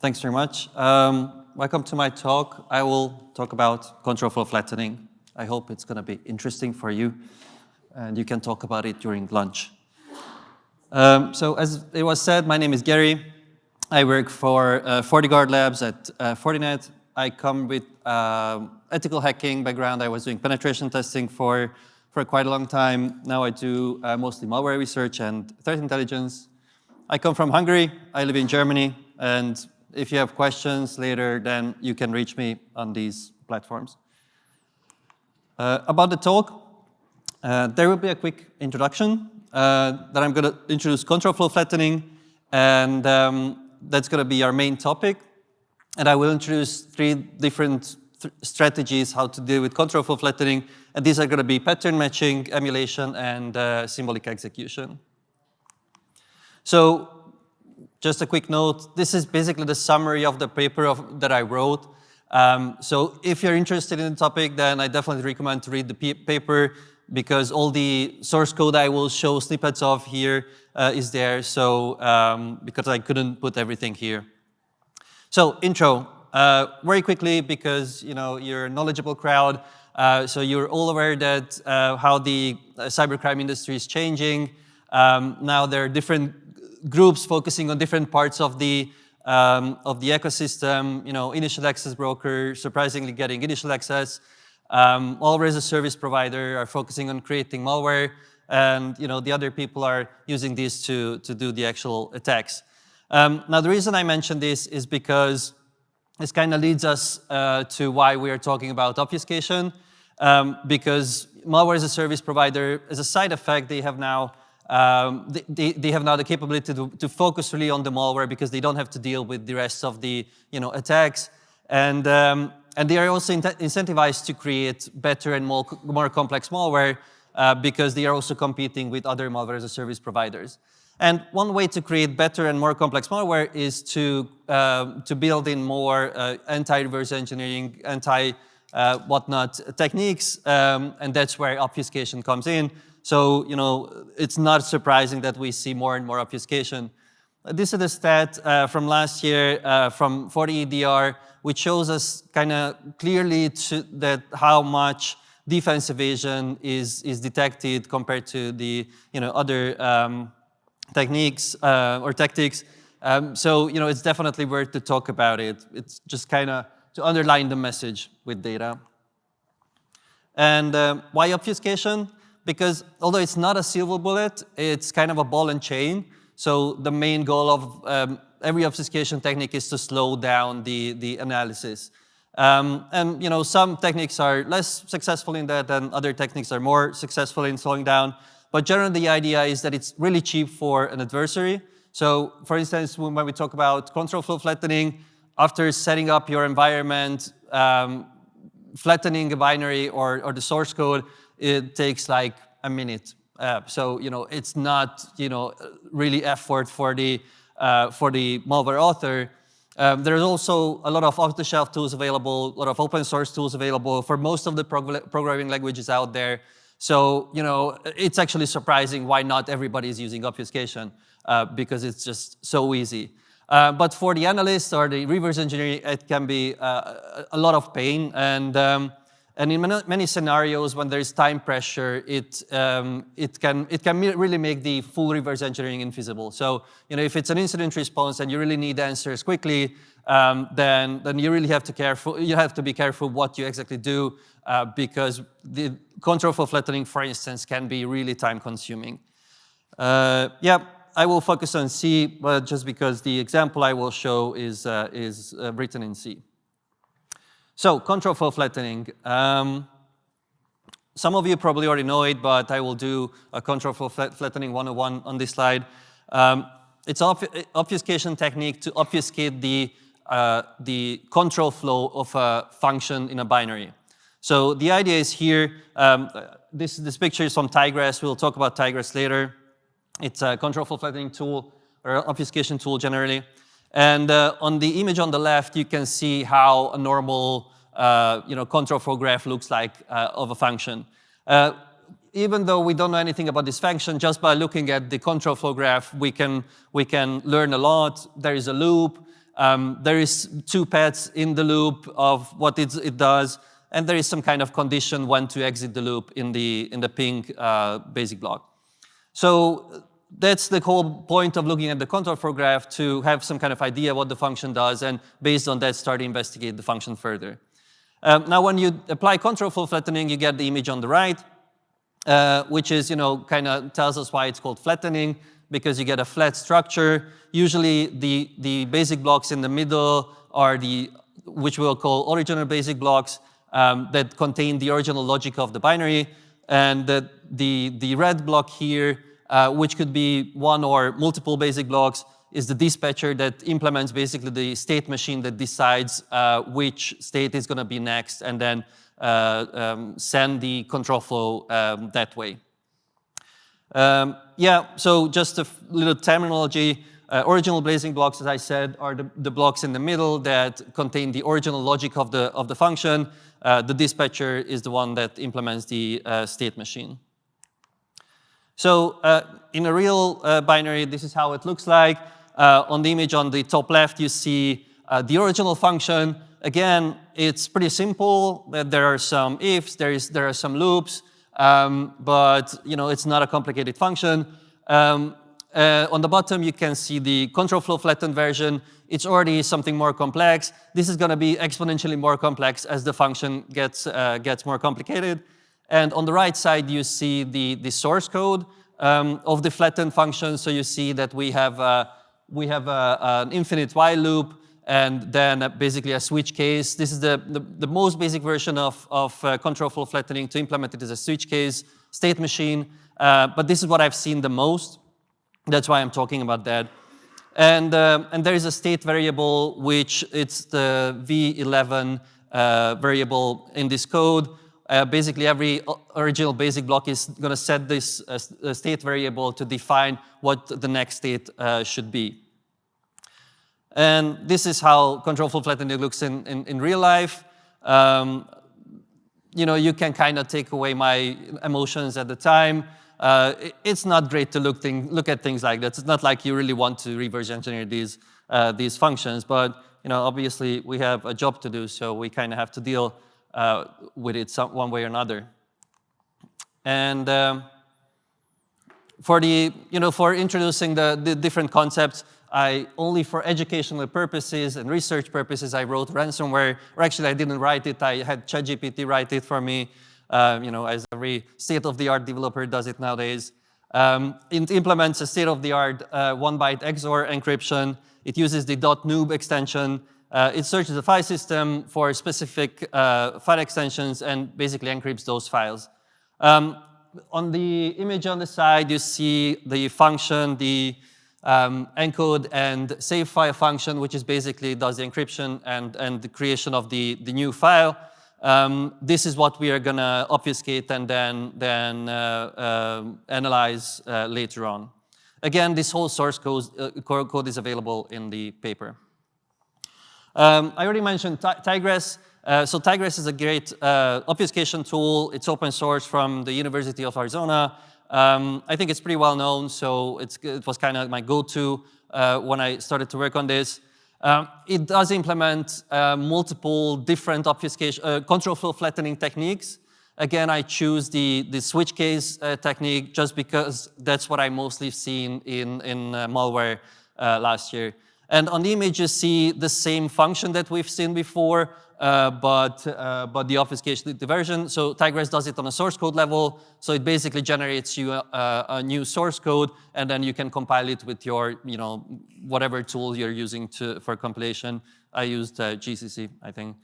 Thanks very much. Welcome to my talk. I will talk about control flow flattening. I hope it's going to be interesting for you, and you can talk about it during lunch. So as it was said, my name is Geri. I work for FortiGuard Labs at Fortinet. I come with ethical hacking background. I was doing penetration testing for quite a long time. Now I do mostly malware research and threat intelligence. I come from Hungary. I live in Germany, and if you have questions later, then you can reach me on these platforms. About the talk, there will be a quick introduction that I'm going to introduce control flow flattening, and that's going to be our main topic. And I will introduce three different strategies how to deal with control flow flattening, and these are going to be pattern matching, emulation, and symbolic execution. So just a quick note, this is basically the summary of the paper that I wrote. So if you're interested in the topic, then I definitely recommend to read the paper, because all the source code I will show snippets of here is there, so because I couldn't put everything here. So intro, very quickly, because you're a knowledgeable crowd, so you're all aware that how the cybercrime industry is changing. Now there are different groups focusing on different parts of the ecosystem. Initial access broker, surprisingly getting initial access. Malware as a service provider are focusing on creating malware, and the other people are using these to do the actual attacks. Now the reason I mention this is because this kind of leads us to why we are talking about obfuscation, because malware as a service provider, as a side effect, they have now they have now the capability to focus really on the malware, because they don't have to deal with the rest of the attacks, and they are also incentivized to create better and more complex malware, because they are also competing with other malware as a service providers. And one way to create better and more complex malware is to build in more anti-reverse engineering, whatnot techniques, and that's where obfuscation comes in. So, it's not surprising that we see more and more obfuscation. This is a stat from last year from FortiEDR, which shows us kind of clearly that how much defense evasion is detected compared to the other techniques or tactics. So, it's definitely worth to talk about it. It's just kind of to underline the message with data. And why obfuscation? Because although it's not a silver bullet, it's kind of a ball and chain. So the main goal of every obfuscation technique is to slow down the analysis. And some techniques are less successful in that, and other techniques are more successful in slowing down. But generally, the idea is that it's really cheap for an adversary. So, for instance, when we talk about control flow flattening, after setting up your environment, flattening a binary or the source code, it takes like a minute. So it's not really effort for the malware author. There's also a lot of off-the-shelf tools available, a lot of open source tools available for most of the programming languages out there. So it's actually surprising why not everybody is using obfuscation, because it's just so easy. But for the analyst or the reverse engineering, it can be a lot of pain, and in many scenarios, when there's time pressure, it can really make the full reverse engineering invisible. So if it's an incident response and you really need answers quickly, then you really have to be careful what you exactly do, because the control flow flattening, for instance, can be really time consuming. I will focus on C, but just because the example I will show is written in C. So, control flow flattening. Some of you probably already know it, but I will do a control flow flattening 101 on this slide. It's an obfuscation technique to obfuscate the control flow of a function in a binary. So the idea is here, this picture is from Tigress. We'll talk about Tigress later. It's a control flow flattening tool, or obfuscation tool generally. And on the image on the left, you can see how a normal control flow graph looks like of a function. Even though we don't know anything about this function, just by looking at the control flow graph, we can learn a lot. There is a loop. There is 2 paths in the loop of what it does, and there is some kind of condition when to exit the loop in the ping basic block. So that's the whole point of looking at the control flow graph, to have some kind of idea what the function does, and based on that start to investigate the function further. Now when you apply control flow flattening, you get the image on the right, which is, kind of tells us why it's called flattening, because you get a flat structure. Usually the basic blocks in the middle are which we'll call original basic blocks, that contain the original logic of the binary, and the red block here, which could be one or multiple basic blocks, is the dispatcher that implements basically the state machine that decides which state is going to be next, and then send the control flow that way. So just a little terminology. Original basic blocks, as I said, are the blocks in the middle that contain the original logic of the function. The dispatcher is the one that implements the state machine. So in a real binary, this is how it looks like. On the image on the top left, you see the original function. Again, it's pretty simple. There are some ifs, there are some loops, but it's not a complicated function. On the bottom, you can see the control flow flattened version. It's already something more complex. This is going to be exponentially more complex as the function gets more complicated. And on the right side, you see the source code of the flattened function. So you see that we have an infinite while loop, and then basically a switch case. This is the most basic version of control flow flattening. To implement it as a switch case state machine, but this is what I've seen the most. That's why I'm talking about that. And there is a state variable, which it's the v11 variable in this code. Basically, every original basic block is going to set this state variable to define what the next state should be. And this is how control flow flattening looks in real life. You can kind of take away my emotions at the time. It's not great to look at things like that. It's not like you really want to reverse engineer these functions, but obviously we have a job to do, so we kind of have to deal with it one way or another. And for introducing the different concepts, I only for educational purposes and research purposes I wrote ransomware, or actually I didn't write it. I had ChatGPT write it for me. As every state-of-the-art developer does it nowadays. It implements a state-of-the-art 1-byte XOR encryption. It uses the .noob extension. It searches the file system for specific file extensions and basically encrypts those files. On the image on the side, you see the function, the encode and save file function, which is basically does the encryption and the creation of the new file. This is what we are going to obfuscate and then analyze later on. Again, this whole source code is available in the paper. I already mentioned Tigress. So Tigress is a great obfuscation tool. It's open source from the University of Arizona. I think it's pretty well known, so it was kind of my go-to when I started to work on this. It does implement multiple different obfuscation, control flow flattening techniques. Again, I choose the switch case technique just because that's what I mostly seen in malware last year. And on the image, you see the same function that we've seen before, but the obfuscation version. So Tigress does it on a source code level. So it basically generates you a new source code, and then you can compile it with your, whatever tool you're using for compilation. I used GCC, I think.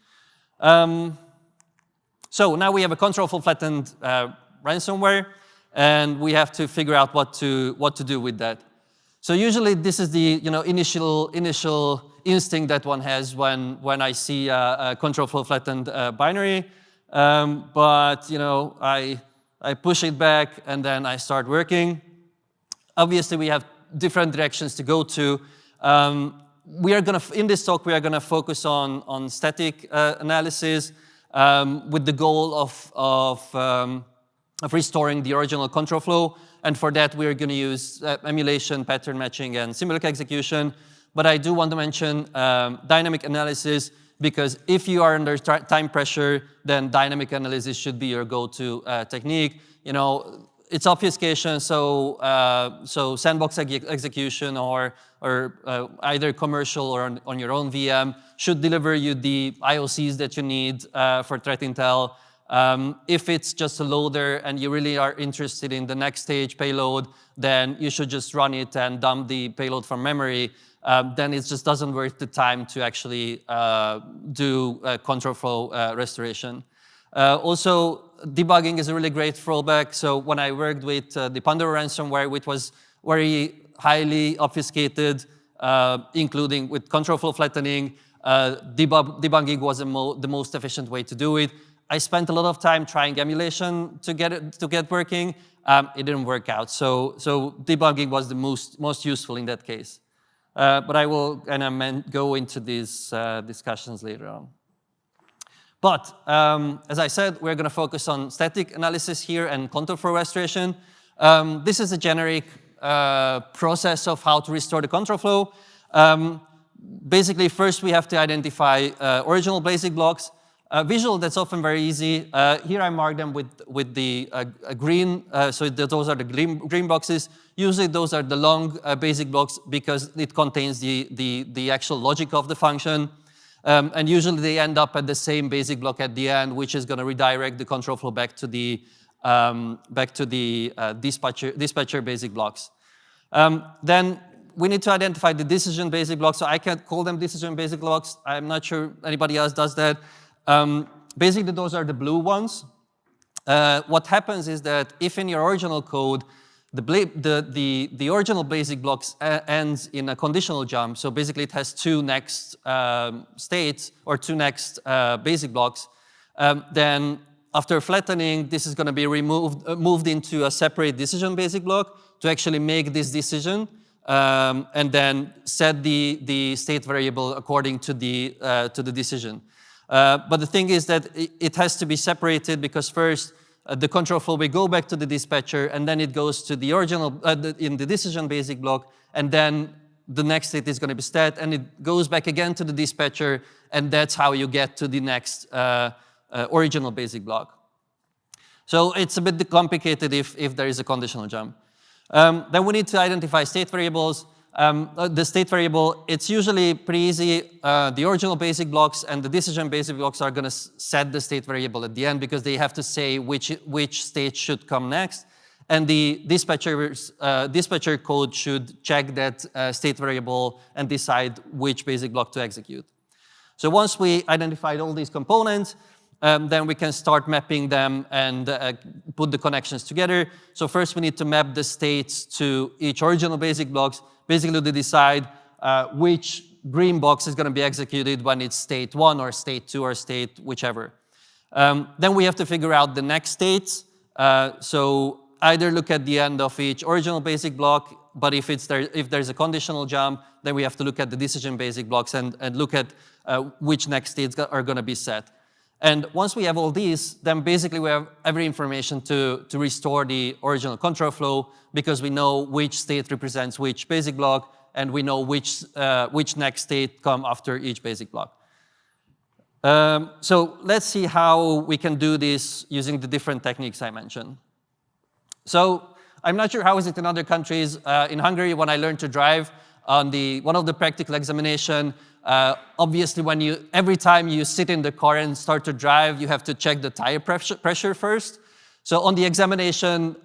So now we have a control flow flattened ransomware, and we have to figure out what to do with that. So usually this is the initial instinct that one has when I see a control flow flattened binary, but I push it back and then I start working. Obviously, we have different directions to go to. In this talk, we are gonna focus on static analysis with the goal of restoring the original control flow. And for that, we're going to use emulation, pattern matching, and symbolic execution. but I do want to mention dynamic analysis, because if you are under time pressure, then dynamic analysis should be your go-to technique. You know, it's obfuscation, so sandbox execution or either commercial or on your own VM should deliver you the IOCs that you need for threat intel. If it's just a loader and you really are interested in the next stage payload, then you should just run it and dump the payload from memory. Then it just doesn't worth the time to actually do control flow restoration. Also, debugging is a really great fallback. So when I worked with the Pandora ransomware, which was very highly obfuscated, including with control flow flattening, debugging was the most efficient way to do it. I spent a lot of time trying emulation to get working. It didn't work out. So debugging was the most useful in that case. But I will go into these discussions later on. But as I said, we're going to focus on static analysis here and control flow restoration. This is a generic process of how to restore the control flow. Basically, first we have to identify original basic blocks. Visual, that's often very easy. Here I mark them with the green, so those are the green boxes. Usually those are the long basic blocks because it contains the actual logic of the function. And usually they end up at the same basic block at the end, which is going to redirect the control flow back to the dispatcher basic blocks. Then we need to identify the decision basic blocks. So I can't call them decision basic blocks. I'm not sure anybody else does that. Basically, those are the blue ones. What happens is that if in your original code, the original basic blocks ends in a conditional jump, so basically it has two next states or two next basic blocks, then after flattening, this is going to be moved into a separate decision basic block to actually make this decision, and then set the state variable according to the decision. But the thing is that it has to be separated because first the control flow will go back to the dispatcher and then it goes to the original in the decision basic block, and then the next state is going to be stat and it goes back again to the dispatcher, and that's how you get to the next original basic block. So it's a bit complicated if there is a conditional jump. Then we need to identify state variables. The state variable, it's usually pretty easy. The original basic blocks and the decision basic blocks are going to set the state variable at the end because they have to say which state should come next. And the dispatcher code should check that state variable and decide which basic block to execute. So once we identified all these components, then we can start mapping them and put the connections together. So first we need to map the states to each original basic blocks, basically to decide which green box is going to be executed when it's state 1 or state 2 or state whichever. Then we have to figure out the next states. So either look at the end of each original basic block, but if there's a conditional jump, then we have to look at the decision basic blocks and look at which next states are going to be set. And once we have all these, then basically we have every information to restore the original control flow because we know which state represents which basic block, and we know which next state come after each basic block. So let's see how we can do this using the different techniques I mentioned. So I'm not sure how is it in other countries. In Hungary, when I learned to drive, on one of the practical examination, obviously every time you sit in the car and start to drive, you have to check the tire pressure first. So on the examination,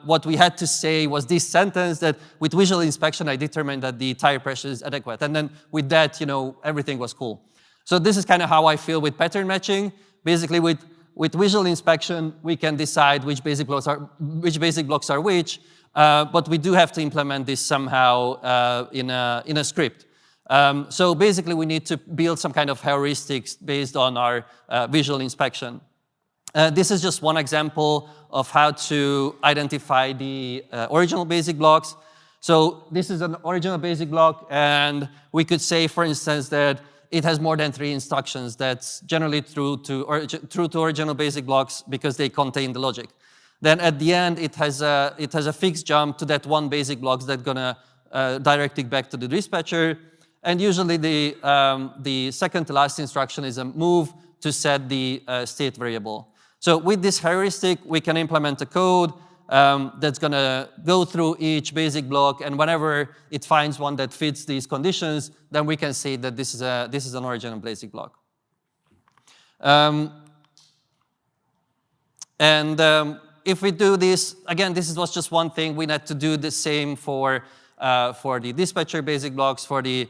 what we had to say was this sentence that with visual inspection, I determined that the tire pressure is adequate. And then with that, everything was cool. So this is kind of how I feel with pattern matching. Basically, with visual inspection, we can decide which basic blocks are which, but we do have to implement this somehow in a script. So basically, we need to build some kind of heuristics based on our visual inspection. This is just one example of how to identify the original basic blocks. So this is an original basic block, and we could say, for instance, that it has more than 3 instructions. That's generally true to original basic blocks because they contain the logic. Then at the end, it has a fixed jump to that one basic block that's going to direct it back to the dispatcher. And usually the second to last instruction is a move to set the state variable. So with this heuristic, we can implement a code that's going to go through each basic block, and whenever it finds one that fits these conditions, then we can say that this is an original basic block. If we do this, again, this was just one thing. We need to do the same for the dispatcher basic blocks, for the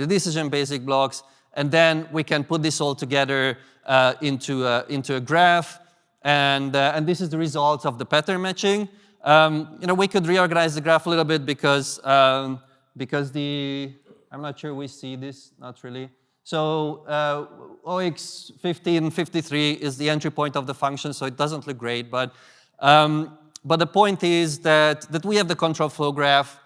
decision basic blocks, and then we can put this all together into a graph, and this is the result of the pattern matching. We could reorganize the graph a little bit because I'm not sure we see this, not really. So OX 1553 is the entry point of the function, so it doesn't look great, but the point is that we have the control flow graph.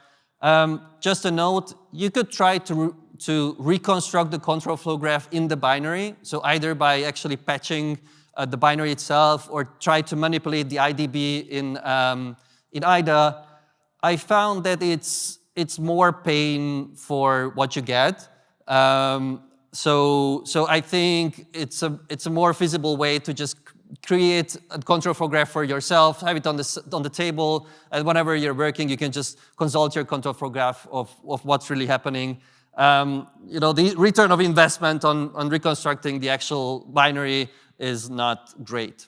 Just a note, you could try to reconstruct the control flow graph in the binary, so either by actually patching the binary itself or try to manipulate the IDB in IDA. I found that it's more pain for what you get. So I think it's a more feasible way to just create a control flow graph for yourself, have it on the table, and whenever you're working, you can just consult your control flow graph of what's really happening. The return of investment on reconstructing the actual binary is not great.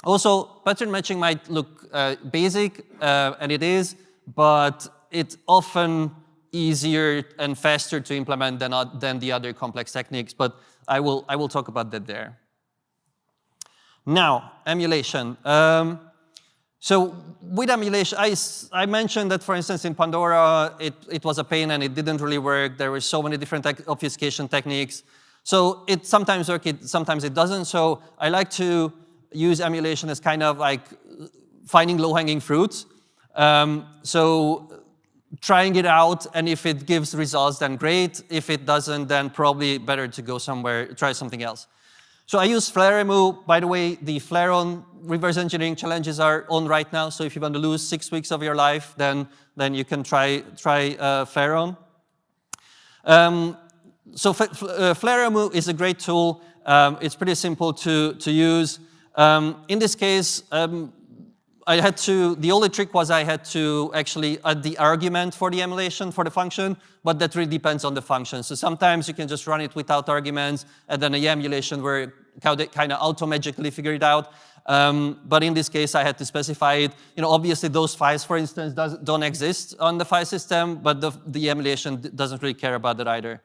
Also, pattern matching might look basic, and it is, but it's often easier and faster to implement than the other complex techniques, but I will talk about that there. Now, emulation. So with emulation, I mentioned that, for instance, in Pandora, it was a pain and it didn't really work. There were so many different obfuscation techniques. So it sometimes works, sometimes it doesn't. So I like to use emulation as kind of like finding low-hanging fruits. So trying it out, and if it gives results, then great. If it doesn't, then probably better to go somewhere, try something else. So I use flare-remu. By the way, the flare-on reverse engineering challenges are on right now. So if you want to lose 6 weeks of your life, then you can try flare-on. So flare-remu is a great tool. It's pretty simple to use. In this case, the only trick was I had to actually add the argument for the emulation for the function, but that really depends on the function. So sometimes you can just run it without arguments, and then the emulation where kind of auto-magically figure it out. But in this case, I had to specify it. Obviously those files, for instance, don't exist on the file system, but the emulation doesn't really care about that either.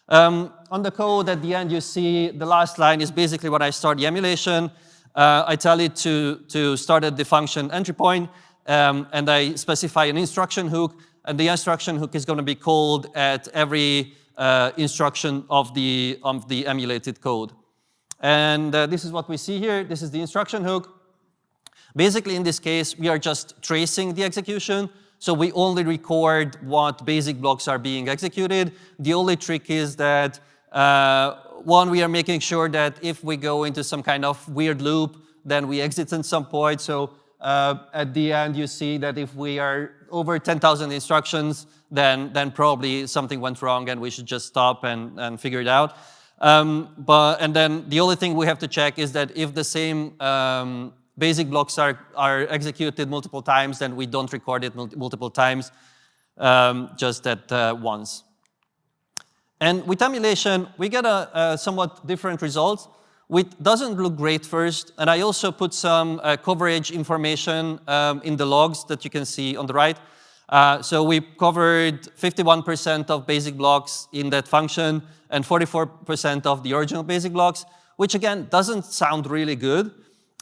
On the code, at the end, you see the last line is basically when I start the emulation. I tell it to start at the function entry point, and I specify an instruction hook, and the instruction hook is going to be called at every instruction of the emulated code. And this is what we see here. This is the instruction hook. Basically, in this case, we are just tracing the execution. So we only record what basic blocks are being executed. The only trick is that one, we are making sure that if we go into some kind of weird loop, then we exit at some point. So at the end, you see that if we are over 10,000 instructions, then probably something went wrong and we should just stop and figure it out. And then the only thing we have to check is that if the same basic blocks are executed multiple times, then we don't record it multiple times, just at once. And with emulation, we get a somewhat different result, which doesn't look great first. And I also put some coverage information in the logs that you can see on the right. So we covered 51% of basic blocks in that function and 44% of the original basic blocks, which again doesn't sound really good.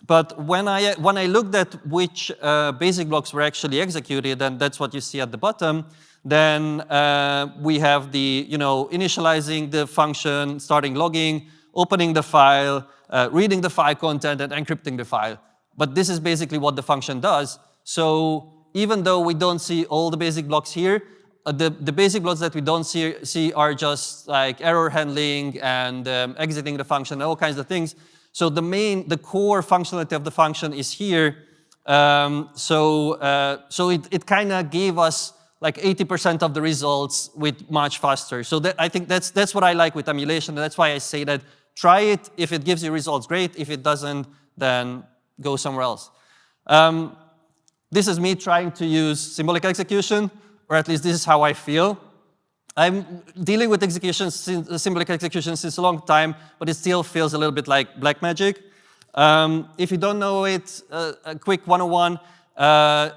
But when I looked at which basic blocks were actually executed, and that's what you see at the bottom, then we have the initializing the function, starting logging, opening the file, reading the file content, and encrypting the file. But this is basically what the function does. So even though we don't see all the basic blocks here, the basic blocks that we don't see are just like error handling and exiting the function, all kinds of things. So the core functionality of the function is here. So it kind of gave us like 80% of the results with much faster. So I think that's what I like with emulation, and that's why I say that try it. If it gives you results, great. If it doesn't, then go somewhere else. This is me trying to use symbolic execution, or at least this is how I feel. I'm dealing with symbolic execution since a long time, but it still feels a little bit like black magic. If you don't know it, a quick 101,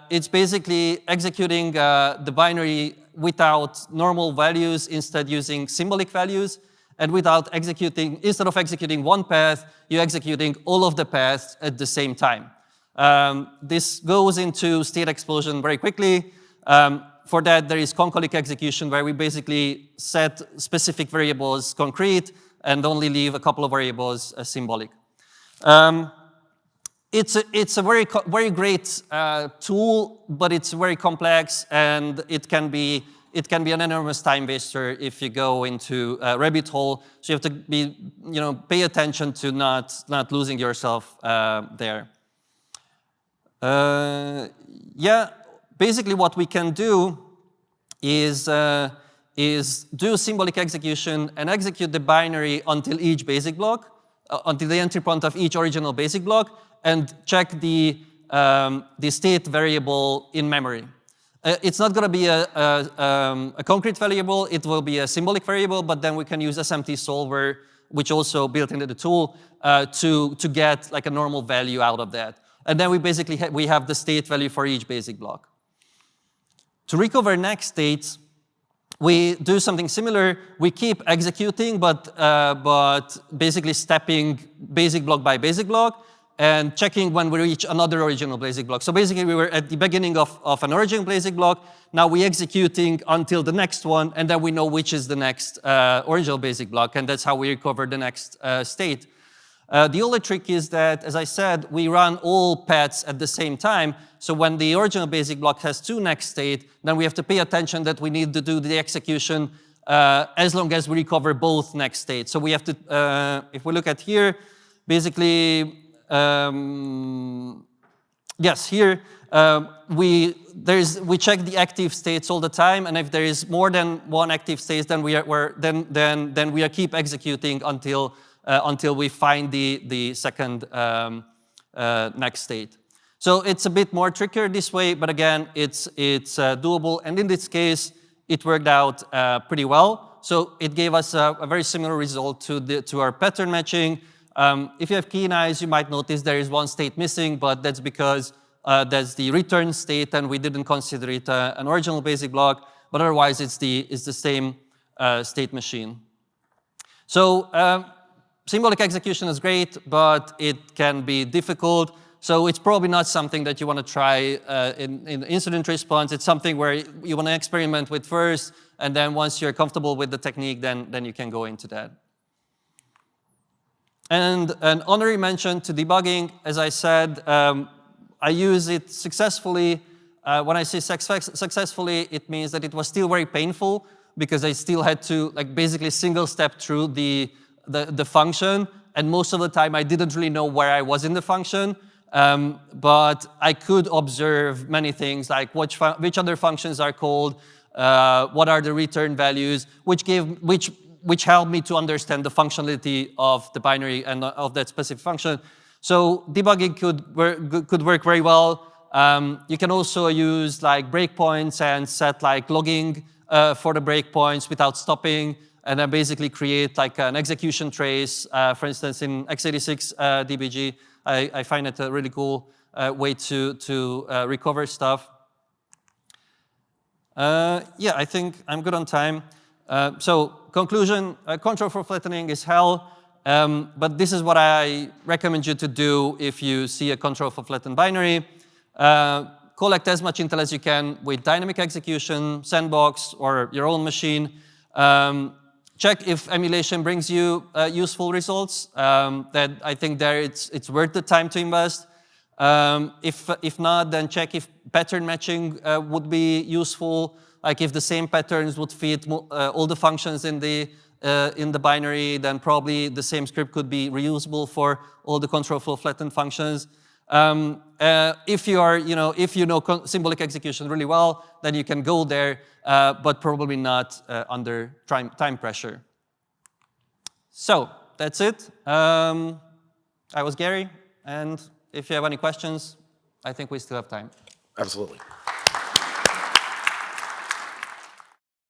it's basically executing the binary without normal values, instead using symbolic values, and instead of executing one path, you're executing all of the paths at the same time. This goes into state explosion very quickly. For that, there is concolic execution, where we basically set specific variables concrete and only leave a couple of variables symbolic. It's a very great tool, but it's very complex, and it can be an enormous time waster if you go into a rabbit hole. So you have to pay attention to not losing yourself there. Yeah, basically what we can do is do symbolic execution and execute the binary until each basic block, until the entry point of each original basic block, and check the state variable in memory. It's not going to be a concrete variable, it will be a symbolic variable, but then we can use SMT solver, which also built into the tool, to get like a normal value out of that. And then we basically we have the state value for each basic block. To recover next states, we do something similar. We keep executing, but basically stepping basic block by basic block and checking when we reach another original basic block. So basically, we were at the beginning of an original basic block. Now we're executing until the next one, and then we know which is the next original basic block, and that's how we recover the next state. The only trick is that, as I said, we run all paths at the same time. So when the original basic block has two next state, then we have to pay attention that we need to do the execution as long as we recover both next states. So we have to, if we look at here, basically, yes, here we check the active states all the time, and if there is more than one active state, then we keep executing until we find the second next state. So it's a bit more trickier this way, but again, it's doable. And in this case, it worked out pretty well. So it gave us a very similar result to our pattern matching. If you have keen eyes, you might notice there is one state missing, but that's because that's the return state, and we didn't consider it an original basic block. But otherwise, it's the same state machine. So symbolic execution is great, but it can be difficult. So it's probably not something that you want to try in incident response. It's something where you want to experiment with first, and then once you're comfortable with the technique, then you can go into that. And an honorary mention to debugging. As I said, I use it successfully. When I say successfully, it means that it was still very painful, because I still had to basically single step through the function, and most of the time I didn't really know where I was in the function, but I could observe many things, like which other functions are called, what are the return values, which helped me to understand the functionality of the binary and of that specific function. So debugging could work very well. You can also use breakpoints and set logging for the breakpoints without stopping, and then basically create an execution trace. For instance, in x86 DBG, I find it a really cool way to recover stuff. Yeah, I think I'm good on time. So conclusion, Control Flow Flattening is hell, but this is what I recommend you to do if you see a Control Flow Flattened binary. Collect as much intel as you can with dynamic execution, sandbox, or your own machine. Check if emulation brings you useful results. That I think there it's worth the time to invest. If not, then check if pattern matching would be useful. Like if the same patterns would fit all the functions in the binary, then probably the same script could be reusable for all the Control Flow Flattened functions. If you know symbolic execution really well, then you can go there, but probably not under time pressure. So that's it. I was Gary, and if you have any questions, I think we still have time. Absolutely.